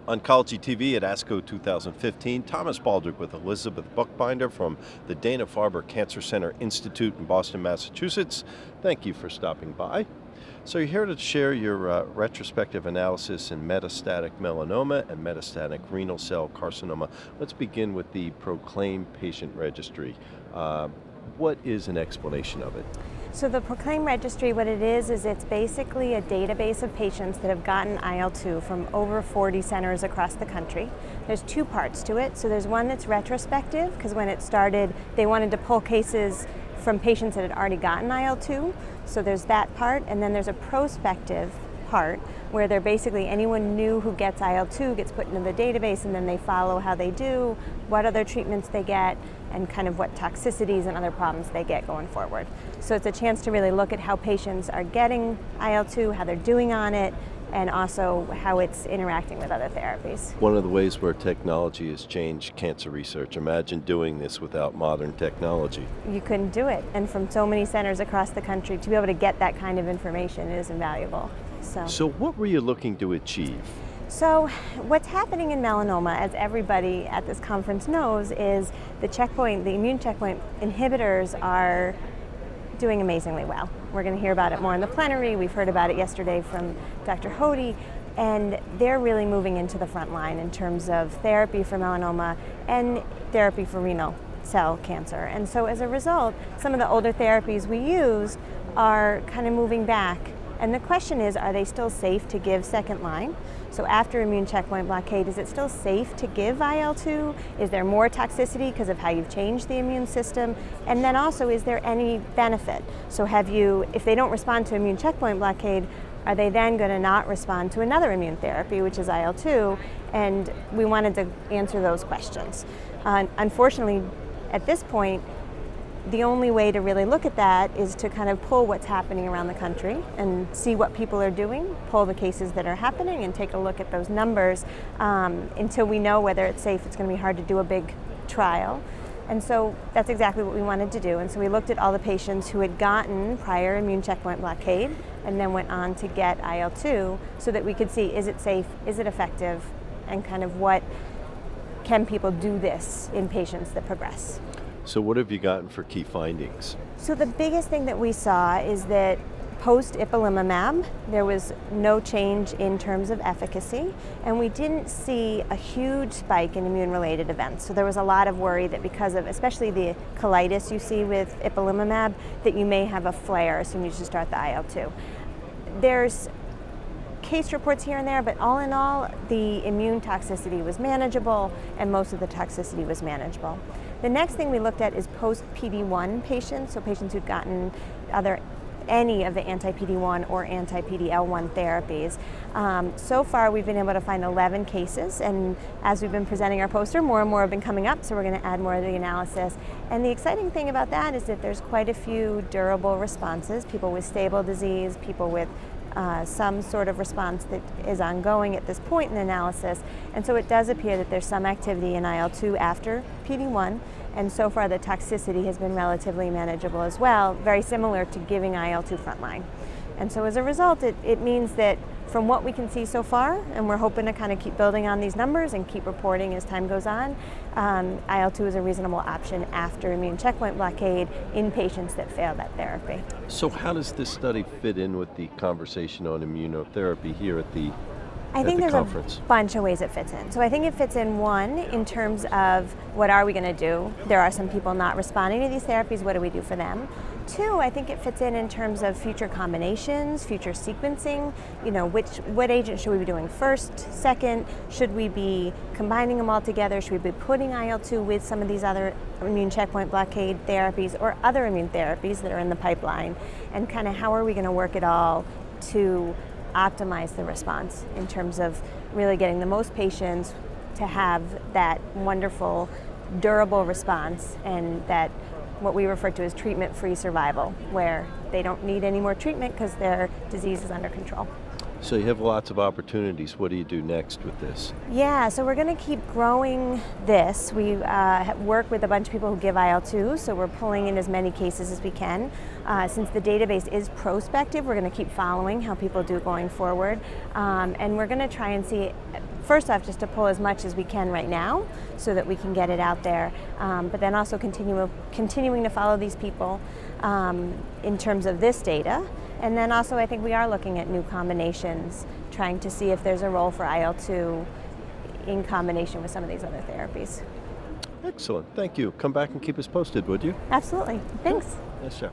Oncology.TV at ASCO 2015. Thomas Baldrick with Elizabeth Buchbinder from the Dana-Farber Cancer Center Institute in Boston, Massachusetts. Thank you for stopping by. So you're here to share your retrospective analysis in metastatic melanoma and metastatic renal cell carcinoma. Let's begin with the PROCLAIM patient registry. What is an explanation of it? So the PROCLAIM registry, what it is it's basically a database of patients that have gotten IL-2 from over 40 centers across the country. There's two parts to it. So there's one that's retrospective, because when it started, they wanted to pull cases from patients that had already gotten IL-2. So there's that part, and then there's a prospective part where they're basically anyone new who gets IL-2 gets put into the database, and then they follow how they do, what other treatments they get, and kind of what toxicities and other problems they get going forward. So it's a chance to really look at how patients are getting IL-2, how they're doing on it, and also how it's interacting with other therapies. One of the ways where technology has changed cancer research. Imagine doing this without modern technology. You couldn't do it, and from so many centers across the country, to be able to get that kind of information is invaluable. So what were you looking to achieve? So what's happening in melanoma, as everybody at this conference knows, is the immune checkpoint inhibitors are doing amazingly well. We're going to hear about it more in the plenary. We've heard about it yesterday from Dr. Hody, and they're really moving into the front line in terms of therapy for melanoma and therapy for renal cell cancer. And so as a result, some of the older therapies we used are kind of moving back. And the question is, are they still safe to give second line? So after immune checkpoint blockade, is it still safe to give IL-2? Is there more toxicity because of how you've changed the immune system? And then also, is there any benefit? So if they don't respond to immune checkpoint blockade, are they then going to not respond to another immune therapy, which is IL-2? And we wanted to answer those questions. Unfortunately, at this point, the only way to really look at that is to kind of pull what's happening around the country and see what people are doing, pull the cases that are happening and take a look at those numbers. Until we know whether it's safe, it's going to be hard to do a big trial. And so that's exactly what we wanted to do. And so we looked at all the patients who had gotten prior immune checkpoint blockade and then went on to get IL-2 so that we could see, is it safe, is it effective, and kind of what can people do this in patients that progress. So what have you gotten for key findings? So the biggest thing that we saw is that post-ipilimumab, there was no change in terms of efficacy, and we didn't see a huge spike in immune-related events. So there was a lot of worry that because of, especially the colitis you see with ipilimumab, that you may have a flare as soon as you start the IL-2. There's case reports here and there, but all in all, the immune toxicity was manageable, and most of the toxicity was manageable. The next thing we looked at is post-PD-1 patients, so patients who'd gotten any of the anti-PD-1 or anti-PD-L1 therapies. So far, we've been able to find 11 cases, and as we've been presenting our poster, more and more have been coming up, so we're going to add more of the analysis. And the exciting thing about that is that there's quite a few durable responses, people with stable disease, people with some sort of response that is ongoing at this point in the analysis. And so it does appear that there's some activity in IL-2 after PD-1, and so far the toxicity has been relatively manageable as well, very similar to giving IL-2 frontline. And so as a result, it means that from what we can see so far, and we're hoping to kind of keep building on these numbers and keep reporting as time goes on, IL-2 is a reasonable option after immune checkpoint blockade in patients that fail that therapy. So how does this study fit in with the conversation on immunotherapy here at the I think there's conference? A bunch of ways it fits in. So I think it fits in, one, in terms of what are we going to do? There are some people not responding to these therapies. What do we do for them? Two, I think it fits in terms of future combinations, future sequencing. You know, what agent should we be doing first, second? Should we be combining them all together? Should we be putting IL-2 with some of these other immune checkpoint blockade therapies or other immune therapies that are in the pipeline? And kind of how are we going to work it all to optimize the response in terms of really getting the most patients to have that wonderful, durable response, and that what we refer to as treatment-free survival, where they don't need any more treatment because their disease is under control. So you have lots of opportunities. What do you do next with this? Yeah, so we're going to keep growing this. We work with a bunch of people who give IL-2, so we're pulling in as many cases as we can. Since the database is prospective, we're going to keep following how people do going forward. And we're going to try and see first off, just to pull as much as we can right now so that we can get it out there, but then also continuing to follow these people in terms of this data. And then also I think we are looking at new combinations, trying to see if there's a role for IL-2 in combination with some of these other therapies. Excellent. Thank you. Come back and keep us posted, would you? Absolutely. Thanks. Yes, sir.